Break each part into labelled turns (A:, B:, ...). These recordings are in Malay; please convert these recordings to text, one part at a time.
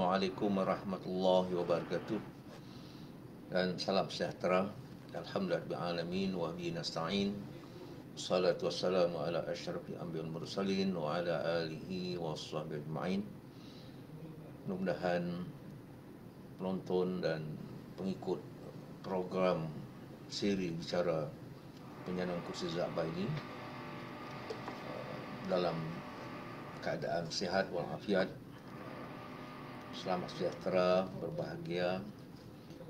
A: Assalamualaikum warahmatullahi wabarakatuh. Dan salam sejahtera. Alhamdulillahirrahmanirrahim. Wa bihi nasta'in. Wassalatu wassalamu ala asyrafil anbiya'i wal mursalin wa ala alihi washabbihi ajma'in. Mudah-mudahan penonton dan pengikut program siri bicara penyandang kursi Za'bah ini dalam keadaan sihat walafiat, selamat sejahtera, berbahagia,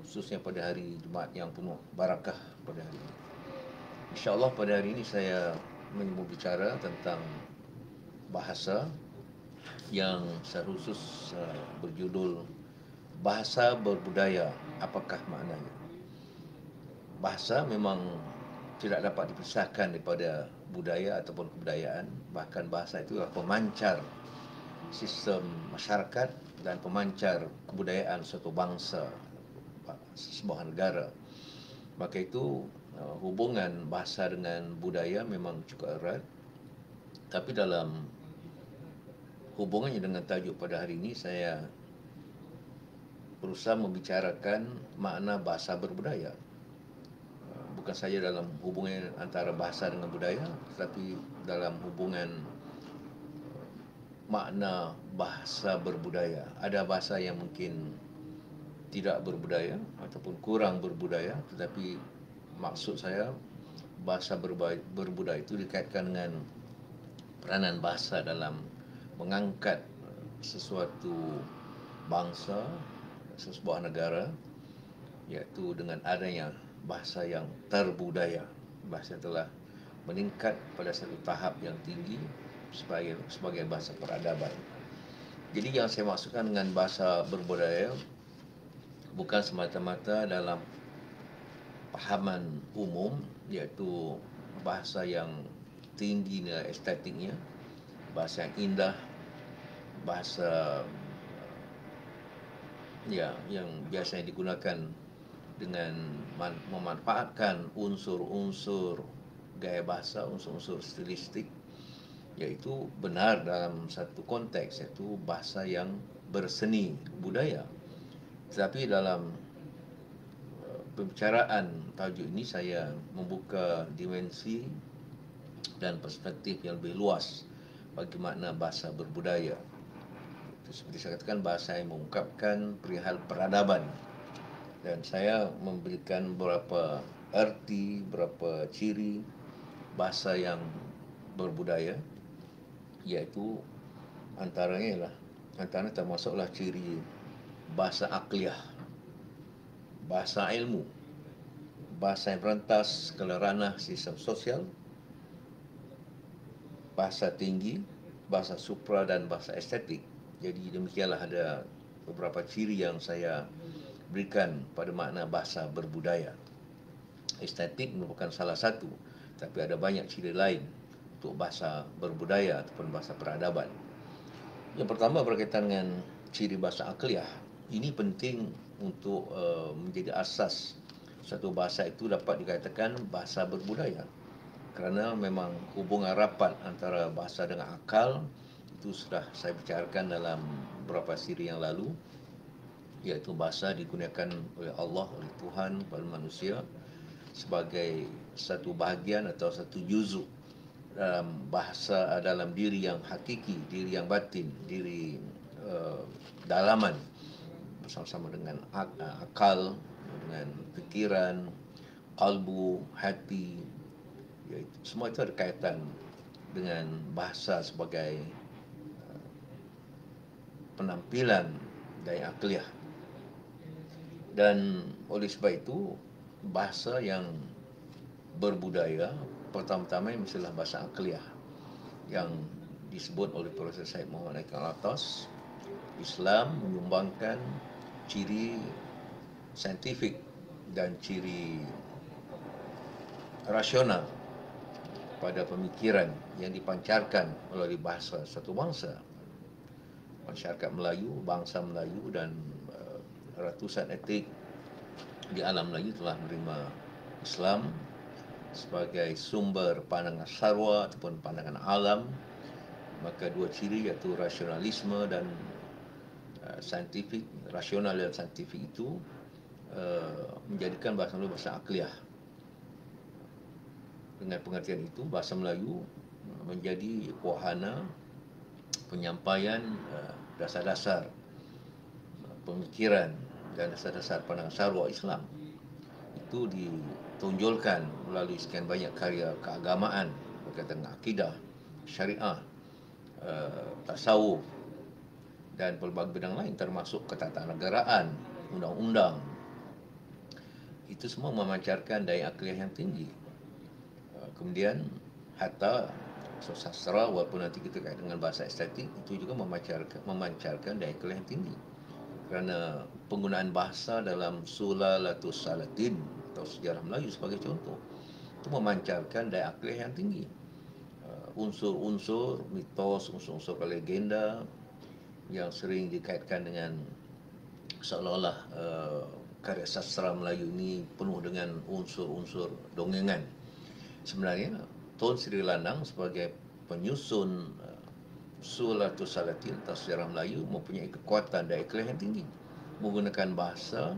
A: khususnya pada hari Jumaat yang penuh barakah pada hari ini. InsyaAllah pada hari ini saya berbicara tentang bahasa yang secara khusus berjudul Bahasa Berbudaya, apakah maknanya? Bahasa memang tidak dapat dipisahkan daripada budaya ataupun kebudayaan. Bahkan bahasa itu adalah pemancar sistem masyarakat dan pemancar kebudayaan suatu bangsa, sebuah negara. Maka itu hubungan bahasa dengan budaya memang cukup erat. Tapi dalam hubungannya dengan tajuk pada hari ini, saya berusaha membicarakan makna bahasa berbudaya. Bukan saja dalam hubungan antara bahasa dengan budaya, tetapi dalam hubungan makna bahasa berbudaya. Ada bahasa yang mungkin tidak berbudaya ataupun kurang berbudaya, tetapi maksud saya bahasa berbudaya itu dikaitkan dengan peranan bahasa dalam mengangkat sesuatu bangsa, sebuah negara, iaitu dengan adanya bahasa yang terbudaya. Bahasa telah meningkat pada satu tahap yang tinggi sebagai bahasa peradaban. Jadi yang saya maksudkan dengan bahasa berbudaya bukan semata-mata dalam pahaman umum, iaitu bahasa yang tinggi nilai estetiknya, bahasa yang indah, bahasa yang biasanya digunakan dengan memanfaatkan unsur-unsur gaya bahasa, unsur-unsur stilistik, iaitu benar dalam satu konteks, iaitu bahasa yang berseni budaya. Tetapi dalam pembicaraan tajuk ini saya membuka dimensi dan perspektif yang lebih luas bagi makna bahasa berbudaya. Seperti saya katakan, bahasa yang mengungkapkan perihal peradaban. Dan saya memberikan beberapa arti, beberapa ciri bahasa yang berbudaya, iaitu antaranya termasuklah ciri bahasa akliyah, bahasa ilmu, bahasa yang berantas ke ranah sistem sosial, bahasa tinggi, bahasa supra dan bahasa estetik. Jadi demikianlah ada beberapa ciri yang saya berikan pada makna bahasa berbudaya. Estetik merupakan salah satu, tapi ada banyak ciri lain untuk bahasa berbudaya ataupun bahasa peradaban. Yang pertama berkaitan dengan ciri bahasa akliyah. Ini penting untuk menjadi asas satu bahasa itu dapat dikatakan bahasa berbudaya, kerana memang hubungan rapat antara bahasa dengan akal itu sudah saya bicarakan dalam beberapa siri yang lalu, iaitu bahasa digunakan oleh Allah, oleh Tuhan kepada manusia sebagai satu bahagian atau satu juzuk dalam bahasa, dalam diri yang hakiki, diri yang batin, diri dalaman, bersama-sama dengan akal, dengan fikiran, kalbu, hati, iaitu semua itu ada kaitan dengan bahasa sebagai penampilan daya akliyah. Dan oleh sebab itu, bahasa yang berbudaya pertama-tama mestilah bahasa akliyah yang disebut oleh Profesor Syed Muhammad Haikal Alatas. Islam menyumbangkan ciri saintifik dan ciri rasional pada pemikiran yang dipancarkan melalui bahasa satu bangsa. Masyarakat Melayu, bangsa Melayu dan ratusan etnik di alam Melayu telah menerima Islam sebagai sumber pandangan sarwa ataupun pandangan alam. Maka dua ciri, iaitu rasionalisme dan saintifik, rasional dan saintifik itu menjadikan bahasa Melayu bahasa akliyah. Dengan pengertian itu, bahasa Melayu menjadi wahana penyampaian dasar-dasar pemikiran dan dasar-dasar pandangan syar'iyah Islam. Itu ditonjolkan melalui sekian banyak karya keagamaan berkaitan dengan akidah, syariah, tasawuf dan pelbagai bidang lain, termasuk ketatanegaraan, undang-undang. Itu semua memancarkan daya akliyah yang tinggi. Kemudian hatta sastra, walaupun nanti kita kait dengan bahasa estetik, itu juga memancarkan daya akliyah yang tinggi. Kerana penggunaan bahasa dalam Sulalatus Salatin atau sejarah Melayu sebagai contoh, itu memancarkan daya akliyah yang tinggi. Unsur-unsur mitos, unsur-unsur legenda yang sering dikaitkan dengan seolah-olah karya sastra Melayu ini penuh dengan unsur-unsur dongengan. Sebenarnya Tun Sri Lanang sebagai penyusun Sulalatus Salatin atau sejarah Melayu mempunyai kekuatan daya akliyah yang tinggi, menggunakan bahasa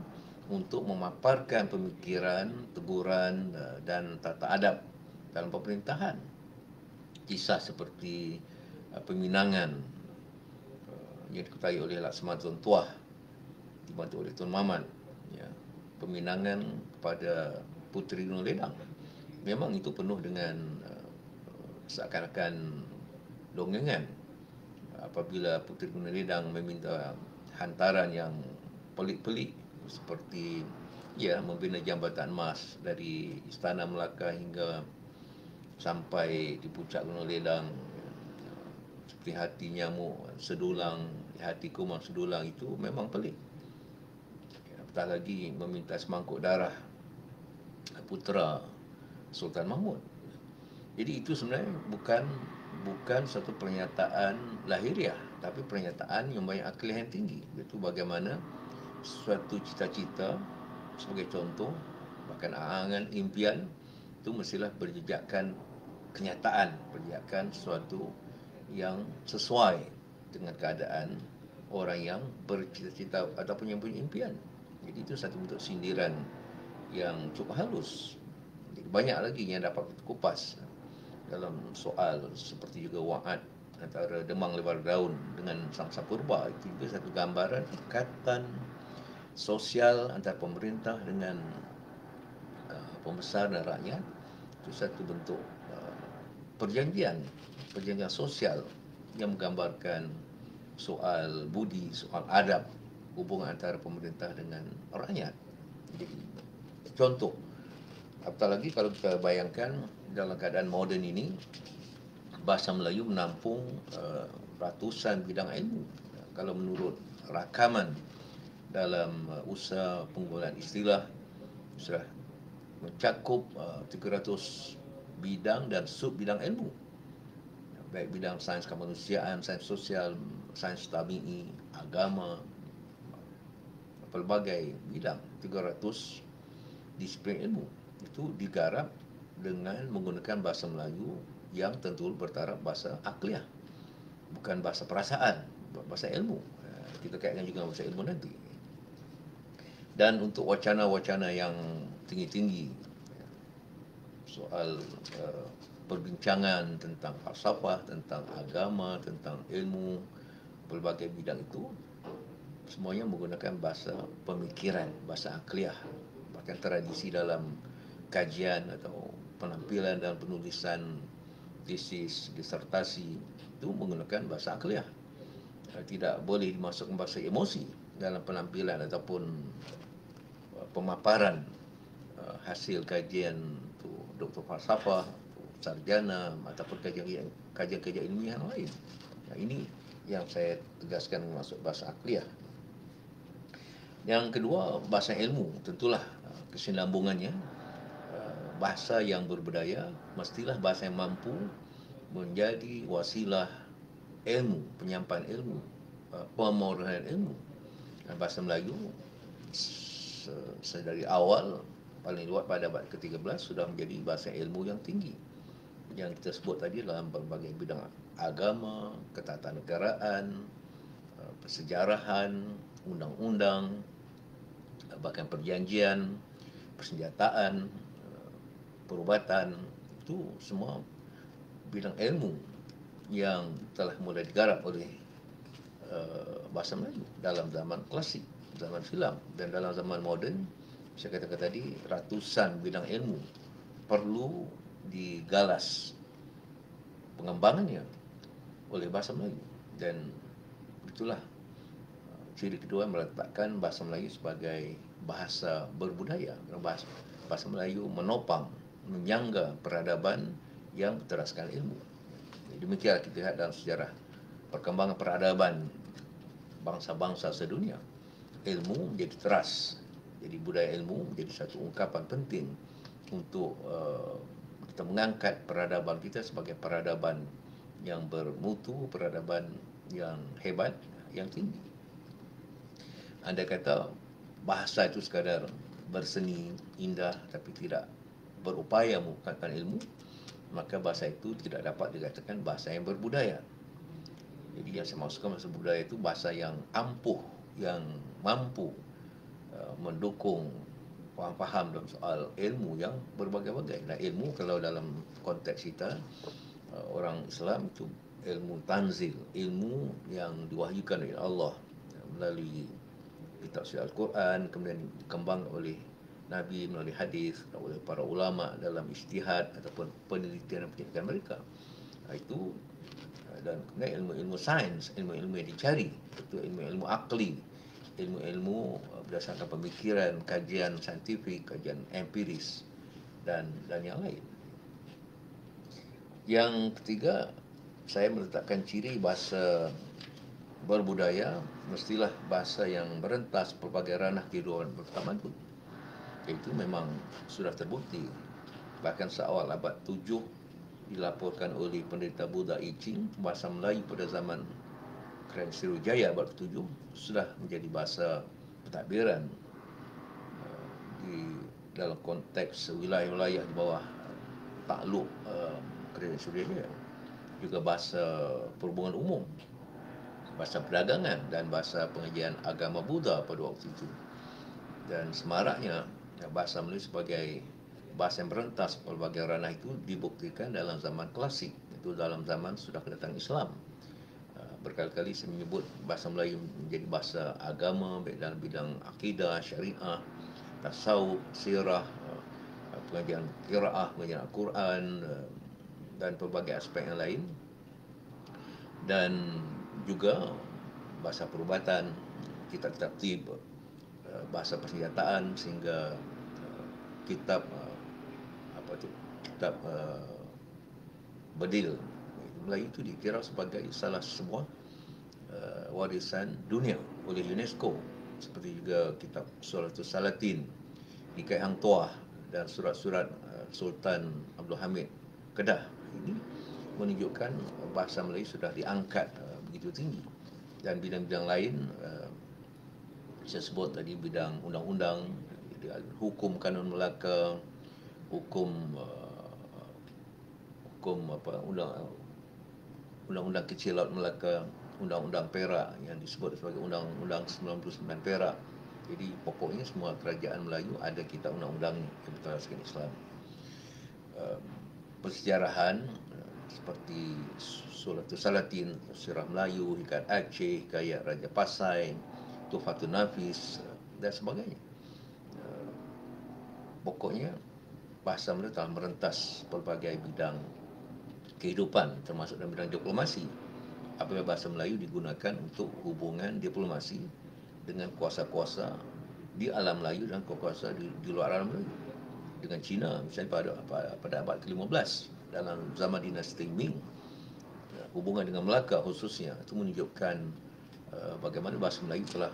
A: untuk memaparkan pemikiran, teguran dan tata adab dalam pemerintahan. Kisah seperti peminangan yang dikutai oleh Laksamana Tun Tuah dibantu oleh Tun Mamat, ya, peminangan kepada Puteri Gunung Ledang, memang itu penuh dengan seakan-akan dongengan. Apabila Puteri Gunung Ledang meminta hantaran yang pelik-pelik, seperti membina jambatan emas dari Istana Melaka hingga sampai di puncak Gunung Ledang, seperti hati nyamuk sedulang, hati kuman sedulang, itu memang pelik. Apatah lagi meminta semangkuk darah putera Sultan Mahmud. Jadi itu sebenarnya bukan satu pernyataan lahiriah, tapi pernyataan yang banyak akliyah yang tinggi. Itu bagaimana suatu cita-cita, sebagai contoh, bahkan angan, impian, itu mestilah berjejakkan kenyataan, berjejakkan sesuatu yang sesuai dengan keadaan orang yang bercita-cita ataupun yang punya impian. Jadi itu satu bentuk sindiran yang cukup halus. Jadi banyak lagi yang dapat kita kupas dalam soal, seperti juga wa'ad antara Demang Lebar Daun dengan Sang Purba. Itu juga satu gambaran ikatan sosial antara pemerintah dengan pembesar dan rakyat. Itu satu bentuk perjanjian sosial yang menggambarkan soal budi, soal adab, hubungan antara pemerintah dengan rakyat. Jadi contoh, apatah lagi kalau kita bayangkan dalam keadaan moden ini, bahasa Melayu menampung ratusan bidang ilmu. Kalau menurut rakaman dalam usaha penggunaan istilah, sudah mencakup 300 bidang dan sub bidang ilmu, baik bidang sains kemanusiaan, sains sosial, sains tabi'i, agama, pelbagai bidang, 300 disiplin ilmu. Itu digarap dengan menggunakan bahasa Melayu yang tentu bertaraf bahasa akliyah, bukan bahasa perasaan, bahasa ilmu. Kita kaitkan juga bahasa ilmu nanti. Dan untuk wacana-wacana yang tinggi-tinggi, soal perbincangan tentang falsafah, tentang agama, tentang ilmu, pelbagai bidang itu, semuanya menggunakan bahasa pemikiran, bahasa akliyah. Bahkan tradisi dalam kajian atau penampilan dan penulisan tesis, disertasi, itu menggunakan bahasa akliyah. Tidak boleh dimasukkan bahasa emosi dalam penampilan ataupun pemaparan hasil kajian doktor falsafah, sarjana, ataupun kajian-kajian ilmiah yang lain. Nah, ini yang saya tegaskan masuk bahasa akliyah. Yang kedua, bahasa ilmu. Tentulah kesinambungannya, bahasa yang berbudaya mestilah bahasa yang mampu menjadi wasilah ilmu, penyampaian ilmu, pemorohan ilmu. Dan bahasa Melayu dari awal, paling luar pada abad ke-13, sudah menjadi bahasa ilmu yang tinggi, yang kita sebut tadi dalam berbagai bidang agama, ketatanegaraan, persejarahan, undang-undang, bahkan perjanjian, persenjataan, perubatan, itu semua bidang ilmu yang telah mulai digarap oleh bahasa Melayu dalam zaman klasik, zaman silam, dan dalam zaman moden. Saya katakan tadi, ratusan bidang ilmu perlu digalas pengembangannya oleh bahasa Melayu, dan itulah ciri kedua meletakkan bahasa Melayu sebagai bahasa berbudaya. Bahasa Melayu menopang, menyangga peradaban yang berteraskan ilmu. Demikianlah kita lihat dalam sejarah perkembangan peradaban bangsa-bangsa sedunia. Ilmu menjadi teras, jadi budaya ilmu menjadi satu ungkapan penting untuk kita mengangkat peradaban kita sebagai peradaban yang bermutu, peradaban yang hebat, yang tinggi. Anda kata bahasa itu sekadar berseni, indah, tapi tidak berupaya mengungkapkan ilmu, maka bahasa itu tidak dapat dikatakan bahasa yang berbudaya. Jadi yang saya maksudkan bahasa budaya itu bahasa yang ampuh, yang mampu mendukung faham-faham dalam soal ilmu yang berbagai-bagai. Nah, ilmu kalau dalam konteks kita orang Islam itu ilmu tanzil, ilmu yang diwahyukan oleh Allah melalui kitab suci Al-Quran, kemudian dikembang oleh Nabi melalui hadis, oleh para ulama dalam ijtihad ataupun penelitian dan penyelidikan mereka. Itu, dan kemudian ilmu-ilmu sains, ilmu-ilmu yang dicari, itu ilmu-ilmu akli, ilmu-ilmu berdasarkan pemikiran, kajian saintifik, kajian empiris, dan yang lain. Yang ketiga, saya meletakkan ciri bahasa berbudaya mestilah bahasa yang merentas pelbagai ranah kehidupan bertamadun. Itu memang sudah terbukti. Bahkan seawal abad 7 dilaporkan oleh pendeta Buddha I Ching, bahasa Melayu pada zaman Kerajaan Sriwijaya abad 7 sudah menjadi bahasa pentadbiran di dalam konteks wilayah-wilayah di bawah takluk Kerajaan Sriwijaya. Juga bahasa perhubungan umum, bahasa perdagangan, dan bahasa pengajian agama Buddha pada waktu itu. Dan semaraknya bahasa Melayu sebagai bahasa yang merentas pelbagai ranah itu dibuktikan dalam zaman klasik, itu dalam zaman sudah kedatangan Islam. Berkali-kali saya menyebut bahasa Melayu menjadi bahasa agama, baik dalam bidang akidah, syariah, tasawuf, sirah, pengajian qiraah, pengajian Al-Quran, dan pelbagai aspek yang lain. Dan juga bahasa perubatan, kitab-kitab tib, bahasa persenjataan, sehingga kitab kitab bedil Melayu itu dikira sebagai salah sebuah warisan dunia oleh UNESCO, seperti juga kitab Suratul Salatin, Hikayat Hang Tuah, dan surat-surat Sultan Abdul Hamid Kedah. Ini menunjukkan bahasa Melayu sudah diangkat begitu tinggi. Dan bidang-bidang lain, saya sebut tadi bidang undang-undang, hukum kanun Melaka, hukum undang-undang kecil Laut Melaka, undang-undang Perak yang disebut sebagai undang-undang 99 Perak. Jadi pokoknya semua kerajaan Melayu ada kitab undang-undangnya yang berasaskan Islam. Persejarahan seperti Suratul Salatin, Sirah Melayu, Hikayat Aceh, Hikayat Raja Pasai, Tuhfatun Nafis, dan sebagainya. Pokoknya bahasa Melayu telah merentas pelbagai bidang kehidupan, termasuk dalam bidang diplomasi. Apabila bahasa Melayu digunakan untuk hubungan diplomasi dengan kuasa-kuasa di alam Melayu dan kuasa di luar alam Melayu. Dengan China, misalnya pada abad ke-15, dalam zaman dinasti Ming, hubungan dengan Melaka khususnya, itu menunjukkan bagaimana bahasa Melayu telah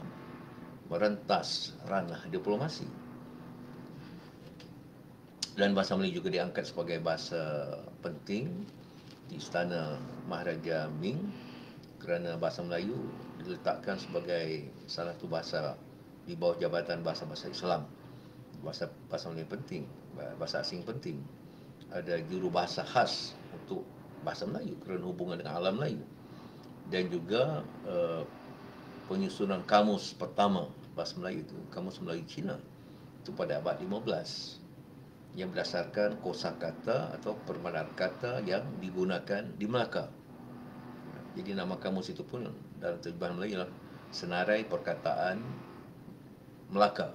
A: merentas ranah diplomasi. Dan bahasa Melayu juga diangkat sebagai bahasa penting di istana Maharaja Ming, kerana bahasa Melayu diletakkan sebagai salah satu bahasa di bawah jabatan bahasa-bahasa Islam. Bahasa Melayu penting, bahasa asing penting. Ada juru bahasa khas untuk bahasa Melayu kerana hubungan dengan alam Melayu. Dan juga penyusunan kamus pertama bahasa Melayu itu, Kamus Melayu Cina, itu pada abad 15, yang berdasarkan kosakata atau permainan kata yang digunakan di Melaka. Jadi nama kamus itu pun dalam terjemahan Melayu ialah Senarai Perkataan Melaka.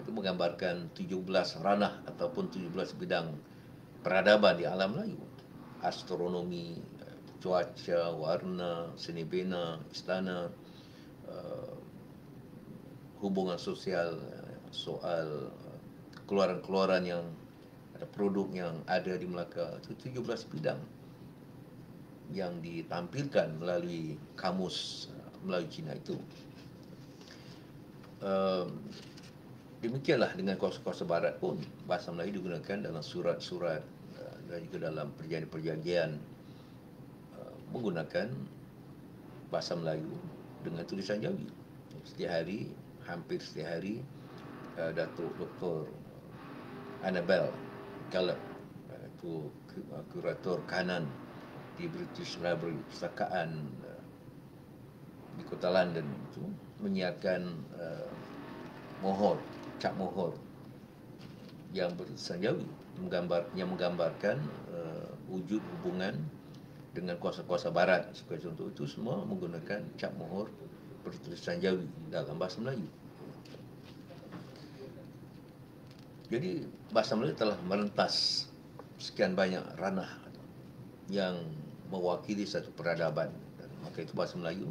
A: Itu menggambarkan 17 ranah ataupun 17 bidang peradaban di alam Melayu. Astronomi, cuaca, warna, seni bina, istana, hubungan sosial, soal keluaran-keluaran yang ada, produk yang ada di Melaka. Itu 17 bidang yang ditampilkan melalui kamus Melayu Cina itu. Demikianlah dengan kuasa-kuasa barat pun, bahasa Melayu digunakan dalam surat-surat dan juga dalam perjanjian-perjanjian menggunakan bahasa Melayu dengan tulisan Jawi. Hampir setiap hari, Datuk Dr. Annabel Gallup, itu kurator kanan di British Library, perpustakaan di kota London itu, menyiarkan cap mohor yang bertulisan Jawi, yang menggambarkan wujud hubungan dengan kuasa-kuasa barat. Sebagai contoh, itu semua menggunakan cap mohor bertulisan Jawi dalam bahasa Melayu. Jadi bahasa Melayu telah merentas sekian banyak ranah yang mewakili satu peradaban, dan maka itu bahasa Melayu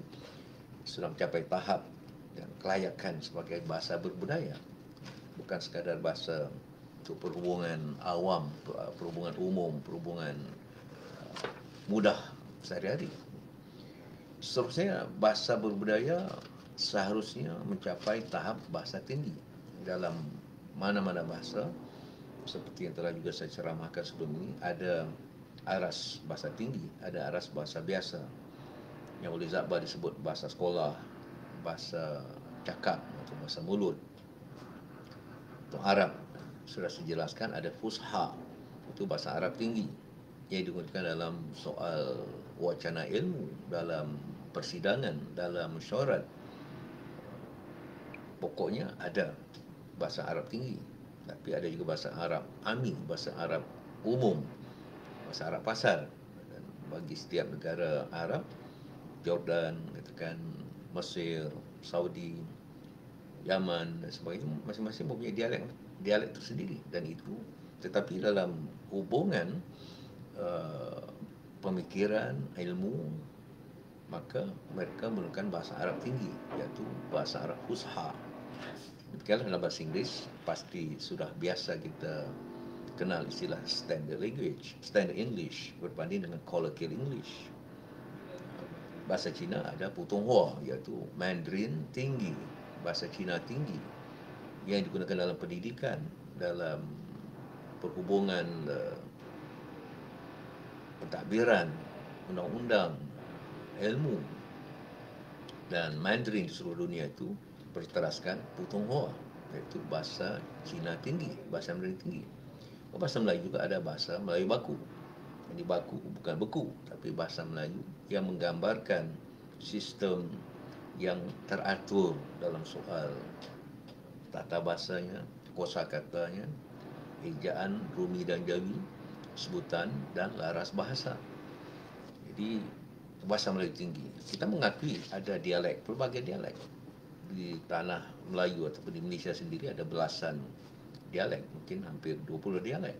A: sudah mencapai tahap dan kelayakan sebagai bahasa berbudaya, bukan sekadar bahasa untuk perhubungan awam, perhubungan umum, perhubungan mudah sehari-hari. Seterusnya, bahasa berbudaya seharusnya mencapai tahap bahasa tinggi. Dalam mana-mana bahasa, seperti yang telah juga saya ceramahkan sebelum ini, ada aras bahasa tinggi, ada aras bahasa biasa, yang oleh Zakbar disebut bahasa sekolah, bahasa cakap atau bahasa mulut. Untuk Arab, sudah saya jelaskan, ada fusha, itu bahasa Arab tinggi, yang digunakan dalam soal wacana ilmu, dalam persidangan, dalam mesyuarat. Pokoknya ada bahasa Arab tinggi, tapi ada juga bahasa Arab ami, bahasa Arab umum, bahasa Arab pasar. Dan bagi setiap negara Arab, Jordan, katakan Mesir, Saudi, Yaman dan sebagainya, masing-masing mempunyai dialek tersendiri. Dan itu, tetapi dalam hubungan pemikiran, ilmu, maka mereka menggunakan bahasa Arab tinggi, iaitu bahasa Arab fusha. Demikianlah dalam bahasa Inggeris, pasti sudah biasa kita kenal istilah standard English berbanding dengan colloquial English. Bahasa Cina ada Putonghua, iaitu Mandarin tinggi, bahasa Cina tinggi, yang digunakan dalam pendidikan, dalam perhubungan, pentadbiran, undang-undang, ilmu. Dan Mandarin di seluruh dunia itu berteraskan Putonghua, iaitu bahasa Cina tinggi, bahasa Mandarin tinggi. Bahasa Melayu juga ada bahasa Melayu baku. Ini baku bukan beku, tapi bahasa Melayu yang menggambarkan sistem yang teratur dalam soal tata bahasanya, kosakatanya, ejaan, rumi dan jawi, sebutan dan laras bahasa. Jadi bahasa Melayu tinggi. Kita mengakui ada dialek, berbagai dialek. Di tanah Melayu ataupun di Malaysia sendiri ada belasan dialek, mungkin hampir 20 dialek.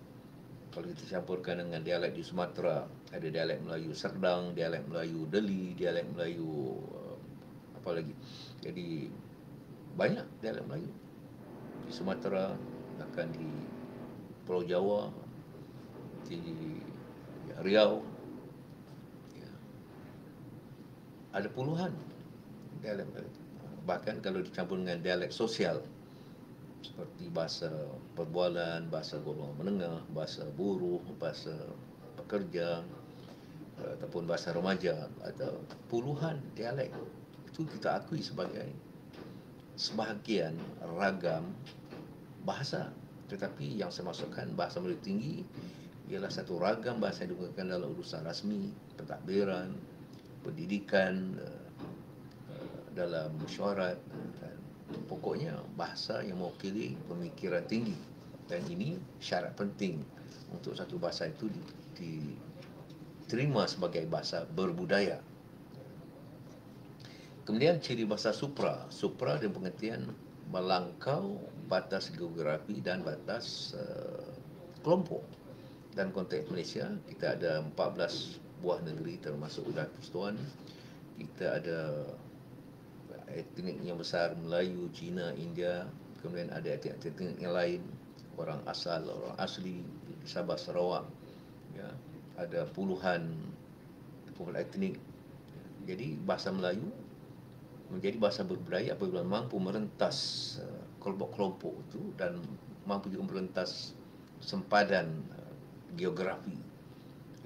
A: Kalau kita campurkan dengan dialek di Sumatera, ada dialek Melayu Serdang, dialek Melayu Deli, dialek Melayu apa lagi. Jadi banyak dialek Melayu di Sumatera, bahkan di Pulau Jawa, di Riau, ya, ada puluhan dialek Melayu. Bahkan kalau dicampur dengan dialek sosial, seperti bahasa perbualan, bahasa golongan menengah, bahasa buruh, bahasa pekerja, ataupun bahasa remaja, ada puluhan dialek. Itu kita akui sebagai sebahagian ragam bahasa. Tetapi yang saya maksudkan bahasa Melayu tinggi ialah satu ragam bahasa yang digunakan dalam urusan rasmi, pentadbiran, pendidikan, dalam mesyuarat, dan pokoknya bahasa yang mewakili pemikiran tinggi, dan ini syarat penting untuk satu bahasa itu diterima sebagai bahasa berbudaya. Kemudian ciri bahasa supra. Supra dengan pengertian melangkau batas geografi dan batas kelompok. Dan konteks Malaysia, kita ada 14 buah negeri termasuk Udara Persekutuan. Kita ada etnik yang besar, Melayu, Cina, India. Kemudian ada etnik yang lain, orang asli di Sabah, Sarawak. Ya, ada puluhan etnik. Jadi bahasa Melayu menjadi bahasa berbudaya apabila mampu merentas kelompok-kelompok itu dan mampu juga merentas sempadan geografi.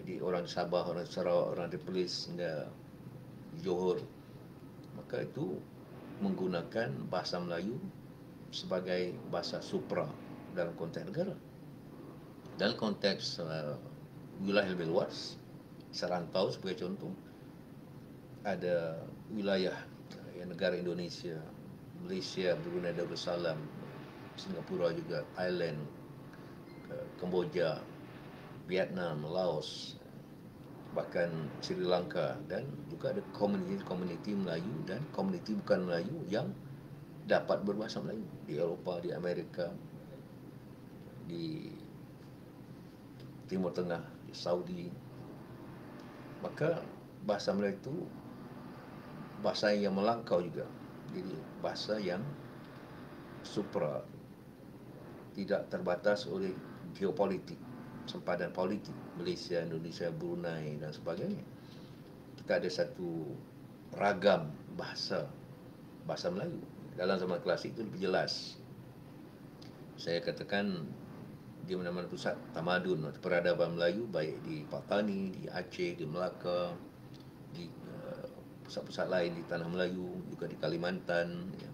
A: Jadi orang di Sabah, orang di Sarawak, orang di Perlis hingga Johor, maka itu menggunakan bahasa Melayu sebagai bahasa supra dalam konteks negara. Dalam konteks wilayah lebih luas, serantau sebagai contoh, ada wilayah negara Indonesia, Malaysia, Brunei Darussalam, Singapura juga, Thailand, Kemboja, Vietnam, Laos, bahkan Sri Lanka, dan juga ada komuniti Melayu dan komuniti bukan Melayu yang dapat berbahasa Melayu di Eropah, di Amerika, di Timur Tengah, di Saudi. Maka bahasa Melayu itu bahasa yang melangkau juga. Jadi bahasa yang supra, tidak terbatas oleh geopolitik, sempadan politik Malaysia, Indonesia, Brunei dan sebagainya. Kita ada satu ragam bahasa Melayu. Dalam zaman klasik itu lebih jelas. Saya katakan di mana-mana pusat tamadun atau peradaban Melayu, baik di Patani, di Aceh, di Melaka, di pusat-pusat lain di Tanah Melayu, juga di Kalimantan, ya.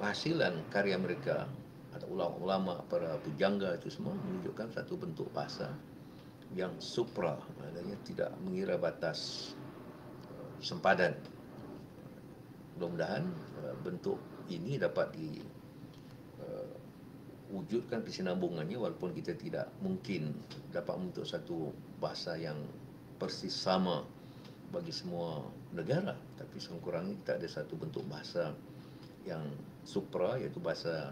A: Penghasilan karya mereka atau ulama-ulama, para pujangga itu semua menunjukkan satu bentuk bahasa yang supra, maknanya tidak mengira batas sempadan. Mudah-mudahan bentuk ini dapat diwujudkan kesinambungannya, walaupun kita tidak mungkin dapat membentuk satu bahasa yang persis sama bagi semua negara, tapi sekurang-kurangnya kita ada satu bentuk bahasa yang supra, iaitu bahasa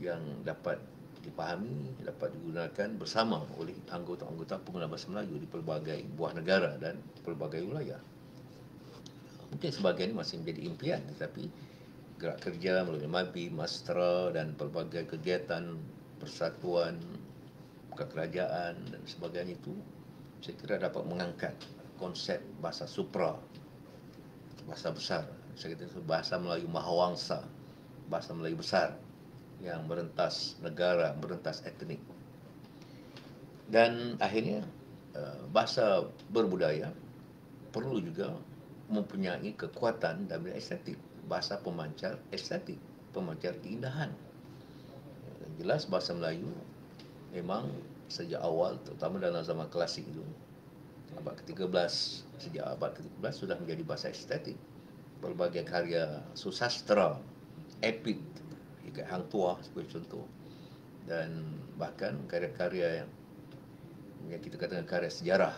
A: yang dapat dipahami, dapat digunakan bersama oleh anggota-anggota pengguna bahasa Melayu di pelbagai buah negara dan pelbagai wilayah. Mungkin sebahagian masih menjadi impian, tetapi gerak kerja melalui MABI, Mastra dan pelbagai kegiatan persatuan, kekerajaan dan sebagainya itu, saya kira dapat mengangkat konsep bahasa supra, bahasa besar. Saya kata bahasa Melayu Mahawangsa, bahasa Melayu besar yang merentas negara, merentas etnik. Dan akhirnya bahasa berbudaya perlu juga mempunyai kekuatan dalam estetik, bahasa pemancar estetik, pemancar keindahan. Jelas bahasa Melayu memang sejak awal, terutama dalam zaman klasik itu, abad ke-13, sejak abad ke-13 sudah menjadi bahasa estetik. Berbagai karya susastra, epik, ikat Hang Tuah sebagai contoh, dan bahkan karya-karya yang kita katakan karya sejarah,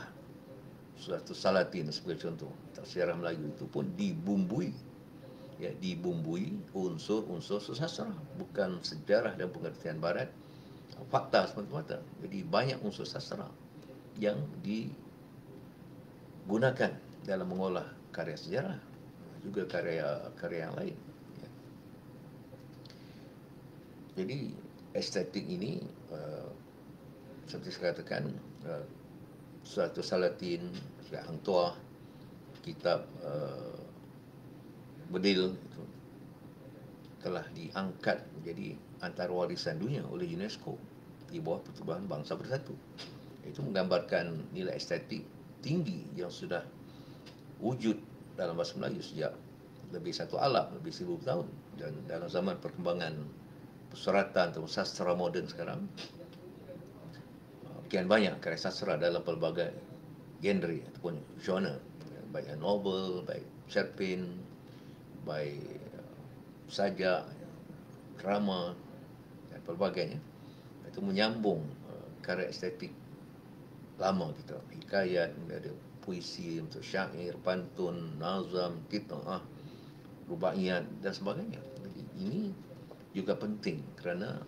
A: Suatu Salatin sebagai contoh, sejarah Melayu itu pun dibumbui, ya, dibumbui unsur-unsur susastra, bukan sejarah dan pengertian Barat, fakta semata-mata. Jadi banyak unsur sastra yang digunakan dalam mengolah karya sejarah, juga karya yang lain. Jadi estetik ini seperti saya katakan, Suatu Salatin, Hang Tuah, kitab Bedil itu telah diangkat menjadi antara warisan dunia oleh UNESCO di bawah Pertubuhan Bangsa Bersatu. Itu menggambarkan nilai estetik tinggi yang sudah wujud dalam bahasa Melayu sejak lebih satu abad, lebih 1000 tahun. Dan dalam zaman perkembangan persuratan atau sastra moden sekarang, kian banyak karya sastra dalam pelbagai genre ataupun genre, baik novel, baik cerpen, by sajak, drama dan pelbagainya. Itu menyambung karya estetik lama kita. Hikayat, ada puisi untuk syair, pantun, nazam, qitaah, rubaiyat dan sebagainya. Jadi ini juga penting kerana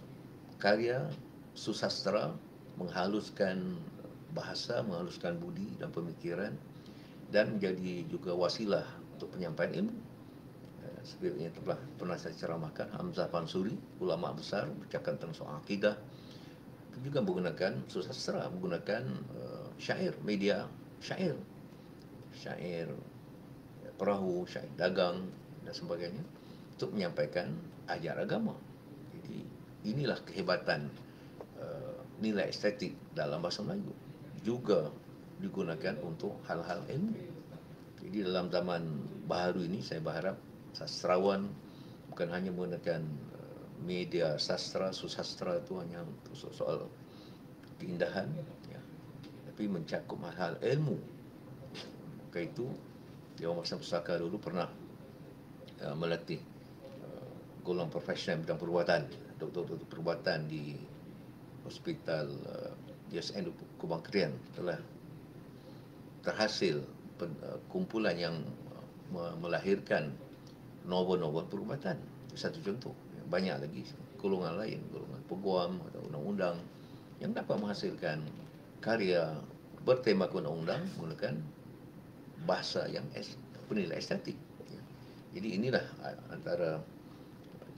A: karya susastra menghaluskan bahasa, menghaluskan budi dan pemikiran dan menjadi juga wasilah untuk penyampaian ilmu. Sebelumnya telah pernah saya ceramahkan Hamzah Pansuri, ulama besar, bercakap tentang soal akidah. Itu juga menggunakan susastra, menggunakan syair, media syair, perahu, syair dagang dan sebagainya untuk menyampaikan ajar agama. Jadi inilah kehebatan nilai estetik dalam bahasa Melayu, juga digunakan untuk hal-hal ilmu. Jadi dalam zaman baharu ini saya berharap sastrawan bukan hanya menggunakan media sastra, susastra itu hanya untuk soal keindahan, ya, tapi mencakup hal ilmu. Maka itu Dewan Bangsa Pusaka dulu pernah melatih golongan profesional bidang perubatan, doktor-doktor perubatan di Hospital DSN Kubang Kedian. Telah terhasil kumpulan yang melahirkan novel-novel perubatan. Satu contoh. Banyak lagi golongan lain, golongan peguam atau undang-undang yang dapat menghasilkan karya bertemakan undang-undang menggunakan bahasa yang bernilai estetik. Jadi inilah antara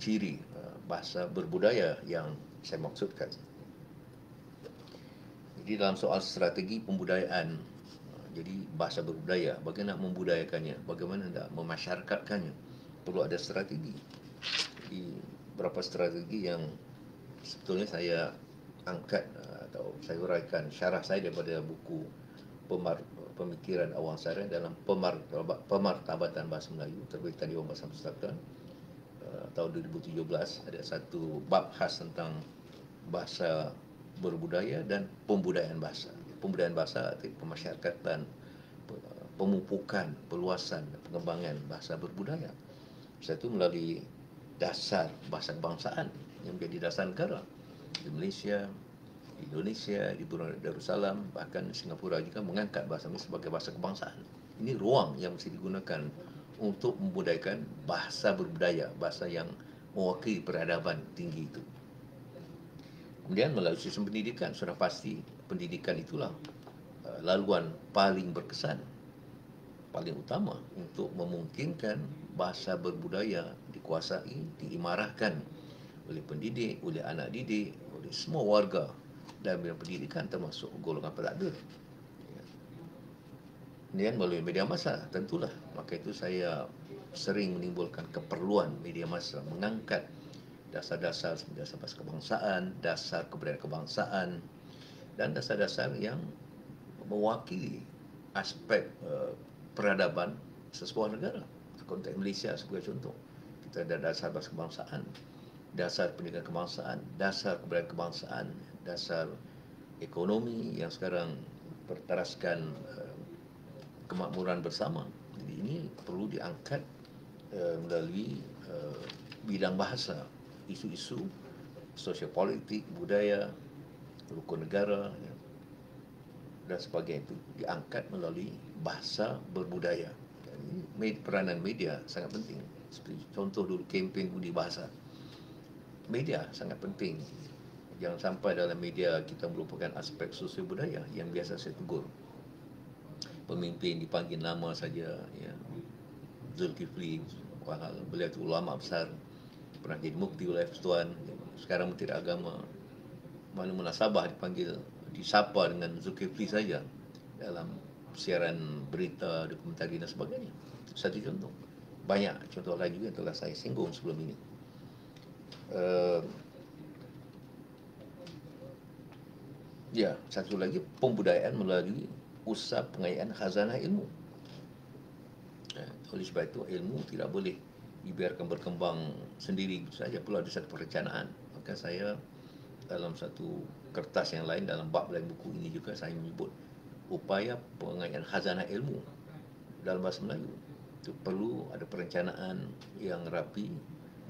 A: ciri bahasa berbudaya yang saya maksudkan. Jadi dalam soal strategi pembudayaan, jadi bahasa berbudaya, bagaimana membudayakannya, bagaimana nak memasyarakatkannya, perlu ada strategi. Jadi berapa strategi yang sebetulnya saya angkat atau saya uraikan syarah saya daripada buku Pemikiran Awang Sara dalam Pemartabatan Bahasa Melayu terbitan Dewan Bahasa Pustaka tahun 2017. Ada satu bab khas tentang bahasa berbudaya dan pembudayaan bahasa. Pembudayaan bahasa arti pemasyarakatan, pemupukan, perluasan, pengembangan bahasa berbudaya. Satu melalui dasar bahasa kebangsaan yang menjadi dasar negara di Malaysia, di Indonesia, di Brunei Darussalam, bahkan Singapura juga mengangkat bahasa ini sebagai bahasa kebangsaan. Ini ruang yang mesti digunakan untuk membudayakan bahasa berbudaya, bahasa yang mewakili peradaban tinggi itu. Kemudian melalui sistem pendidikan, sudah pasti pendidikan itulah laluan paling berkesan, paling utama untuk memungkinkan bahasa berbudaya dikuasai, diimarahkan oleh pendidik, oleh anak didik, oleh semua warga dalam bidang pendidikan termasuk golongan pentakdir. Kemudian melalui media massa tentulah. Maka itu saya sering menimbulkan keperluan media massa mengangkat dasar-dasar bahasa kebangsaan, dasar kebudayaan kebangsaan dan dasar-dasar yang mewakili aspek peradaban sesebuah negara. Konteks Malaysia sebagai contoh, kita ada dasar bahasa kebangsaan, dasar pendidikan kebangsaan, dasar kebudayaan kebangsaan, dasar ekonomi yang sekarang bertaraskan kemakmuran bersama. Jadi ini perlu diangkat melalui bidang bahasa, isu-isu sosiopolitik, budaya, rukun negara, ya, dan sebagainya itu diangkat melalui bahasa berbudaya. Ini peranan media sangat penting. Seperti contoh dulu kempen budi bahasa. Media sangat penting. Jangan sampai dalam media kita melupakan aspek sosial budaya yang biasa saya tegur. Pemimpin dipanggil nama saja, ya. Zulkifli, beliau itu ulama besar, pernah jadi mufti wilayah Persatuan, sekarang Menteri Agama. Mana munasabah dipanggil, disapa dengan Zulkifli saja dalam siaran berita, dokumentari dan sebagainya. Satu contoh. Banyak contoh lain juga yang telah saya singgung sebelum ini. Ya, satu lagi pembudayaan melalui usaha pengayaan khazanah ilmu. Oleh sebab itu ilmu tidak boleh dibiarkan berkembang sendiri saja, perlu ada satu perencanaan. Maka saya dalam satu kertas yang lain, dalam bab lain buku ini juga saya menyebut upaya pengayaan khazanah ilmu dalam bahasa Melayu. Itu perlu ada perencanaan yang rapi,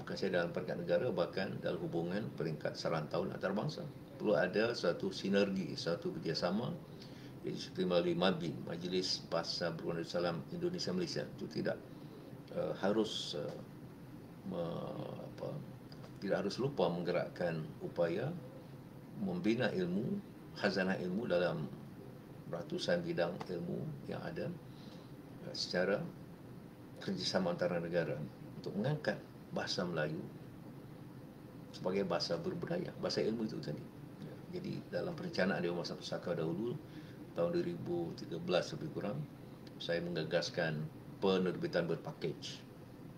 A: bukan saja dalam peringkat negara, bahkan dalam hubungan peringkat serantau antarabangsa. Perlu ada suatu sinergi, suatu kerjasama. Jadi seperti melalui MABIN, Majlis Bahasa Berhubungan Darussalam Indonesia Malaysia, itu tidak harus tidak harus lupa menggerakkan upaya membina ilmu, khazanah ilmu dalam ratusan bidang ilmu yang ada secara kerjasama antara negara untuk mengangkat bahasa Melayu sebagai bahasa berbudaya, bahasa ilmu itu tadi. Jadi dalam perencanaan Dewan Bahasa Pusaka dahulu, tahun 2013 lebih kurang, saya menggagaskan penerbitan berpackage.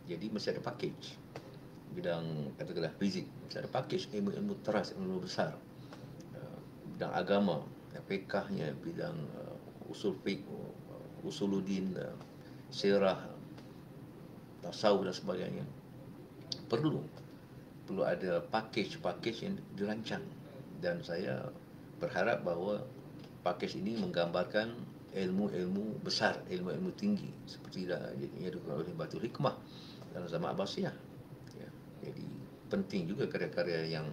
A: Jadi mesti ada package. Bidang katakanlah fizik, mesti ada package ilmu-ilmu teras, ilmu besar. Bidang agama, fiqhnya, bidang usul fiqh, usuluddin, sirah, tasawuf dan sebagainya. Perlu ada package yang dirancang, dan saya berharap bahawa package ini menggambarkan ilmu-ilmu besar, ilmu-ilmu tinggi seperti yang dikatakan oleh Batul Hikmah dalam zaman Abbasiyah. Ya, jadi penting juga karya-karya yang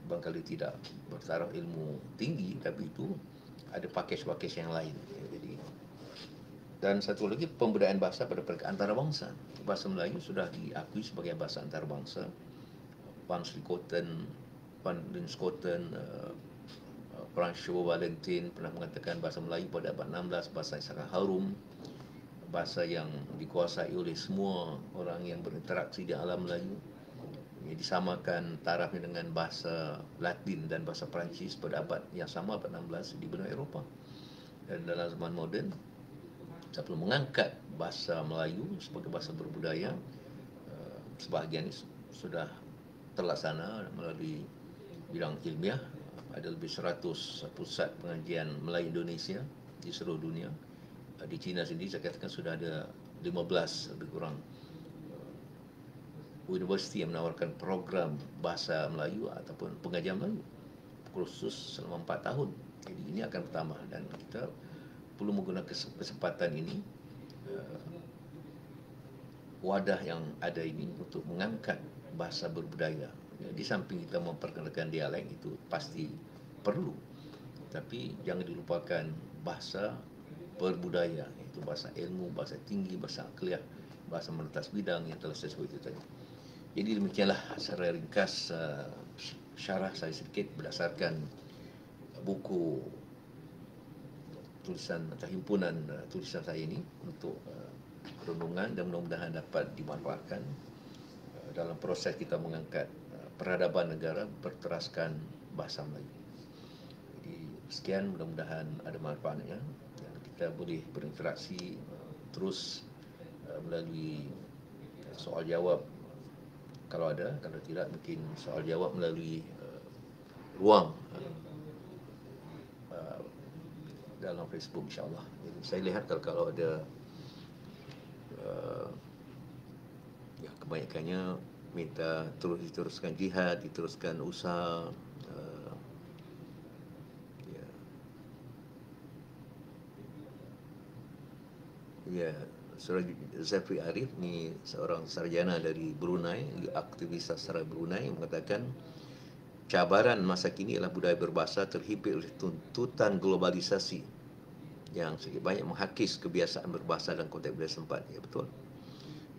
A: barangkali tidak bertaraf ilmu tinggi, tapi itu ada package yang lain. Ya, jadi, dan satu lagi, pembudayaan bahasa pada peringkat antarabangsa. Bahasa Melayu sudah diakui sebagai bahasa antarabangsa. Van Slikoten, Van Linschoten, Franco Valentin pernah mengatakan bahasa Melayu pada abad 16 bahasa yang sangat harum, bahasa yang dikuasai oleh semua orang yang berinteraksi di alam Melayu. Ia disamakan tarafnya dengan bahasa Latin dan bahasa Perancis pada abad yang sama, abad 16 di benua Eropah. Dan dalam zaman moden, saya perlu mengangkat bahasa Melayu sebagai bahasa berbudaya. Sebahagian sudah terlaksana melalui bidang ilmiah. Ada lebih 100 pusat pengajian Melayu Indonesia di seluruh dunia. Di China sendiri saya katakan sudah ada 15 lebih kurang universiti yang menawarkan program bahasa Melayu ataupun pengajian Melayu kursus selama 4 tahun. Jadi ini akan bertambah, dan kita perlu menggunakan kesempatan ini, wadah yang ada ini, untuk mengangkat bahasa berbudaya. Di samping kita memperkenalkan dialek, itu pasti perlu, tapi jangan dilupakan bahasa berbudaya, itu bahasa ilmu, bahasa tinggi, bahasa akliah, bahasa menetas bidang yang telah saya sebut itu tadi. Jadi demikianlah secara ringkas syarah saya sedikit berdasarkan buku tulisan atau himpunan tulisan saya ini untuk renungan, dan mudah-mudahan dapat dimanfaatkan dalam proses kita mengangkat peradaban negara berteraskan bahasa Melayu. Jadi sekian, mudah-mudahan ada manfaatnya, dan kita boleh berinteraksi terus melalui soal jawab kalau ada, kalau tidak mungkin soal jawab melalui ruang dalam Facebook, insyaAllah. Jadi saya lihat kalau ada ya, kebanyakannya minta diteruskan jihad, diteruskan usaha. Ya, Saudara Zafri Arif ni seorang sarjana dari Brunei, aktivis sastra Brunei, mengatakan cabaran masa kini adalah budaya berbahasa terhimpit oleh tuntutan globalisasi yang sedikit banyak menghakis kebiasaan berbahasa dan konteks budaya sempat. Ya, betul.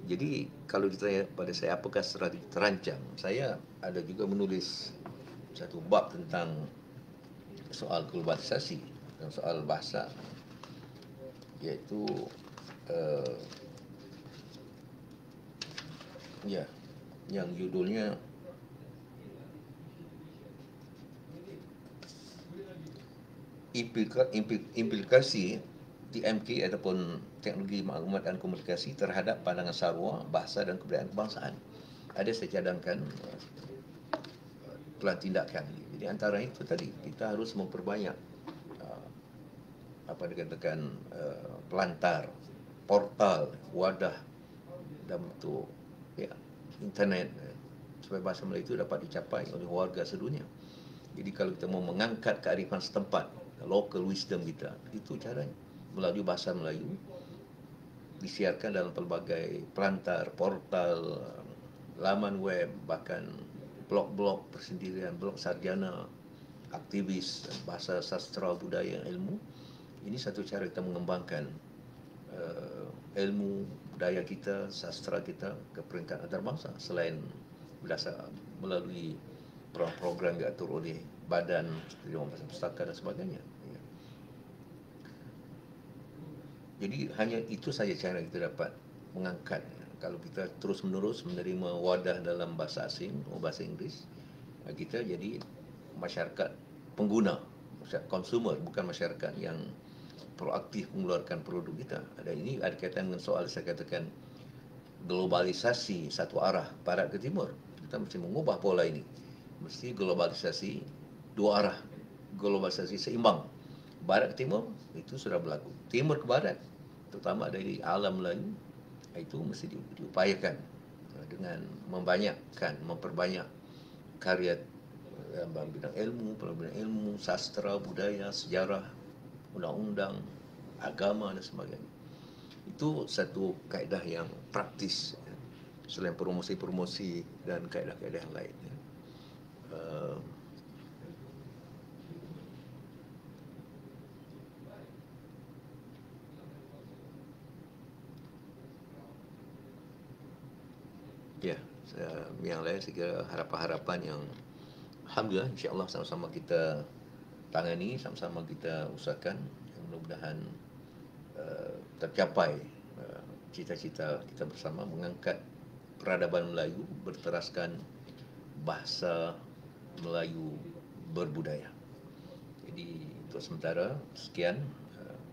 A: Jadi kalau ditanya pada saya apakah strategi terancam, saya ada juga menulis satu bab tentang soal globalisasi dan soal bahasa, iaitu ya, yang judulnya implikasi TMK ataupun teknologi maklumat dan komunikasi terhadap pandangan sarwa, bahasa dan kebudayaan kebangsaan. Ada saya cadangkan plan tindakan. Jadi antara itu tadi, kita harus memperbanyak apa dikatakan pelantar, portal, wadah dalam bentuk ya, internet, supaya bahasa Melayu itu dapat dicapai oleh warga sedunia. Jadi kalau kita mau mengangkat kearifan setempat, local wisdom kita, itu caranya melalui bahasa Melayu, disiarkan dalam pelbagai pelantar, portal, laman web, bahkan blog-blog persendirian, blog sarjana, aktivis bahasa sastra budaya ilmu. Ini satu cara kita mengembangkan ilmu budaya kita, sastra kita ke peringkat antarabangsa selain berdasar melalui program yang diatur oleh badan Dewan Bahasa Pustaka dan sebagainya. Jadi hanya itu saja cara kita dapat mengangkat. Kalau kita terus-menerus menerima wadah dalam bahasa asing, bahasa Inggeris, kita jadi masyarakat pengguna, masyarakat consumer, bukan masyarakat yang proaktif mengeluarkan produk kita. Dan ini ada kaitan dengan soal saya katakan globalisasi satu arah barat ke timur. Kita mesti mengubah pola ini. Mesti globalisasi dua arah, globalisasi seimbang. Barat ke timur itu sudah berlaku. Timur ke barat, terutama dari alam Melayu, itu mesti diupayakan dengan memperbanyak karya dalam bidang ilmu, sastra, budaya, sejarah, undang-undang, agama dan sebagainya. Itu satu kaedah yang praktis selain promosi-promosi dan kaedah-kaedah yang lain. Ya, yang lain saya kira harapan-harapan yang alhamdulillah insya-Allah sama-sama kita tangani, sama-sama kita usahakan, mudah-mudahan tercapai cita-cita kita bersama mengangkat peradaban Melayu berteraskan bahasa Melayu berbudaya. Jadi untuk sementara sekian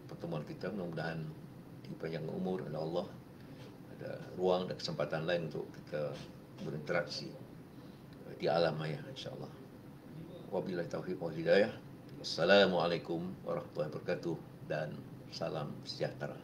A: pertemuan kita, mudah-mudahan dipanjangkan umur oleh Allah, ada ruang dan kesempatan lain untuk kita berinteraksi di alam maya insya-Allah. Wabillahi taufiq wal hidayah. Wassalamualaikum warahmatullahi wabarakatuh dan salam sejahtera.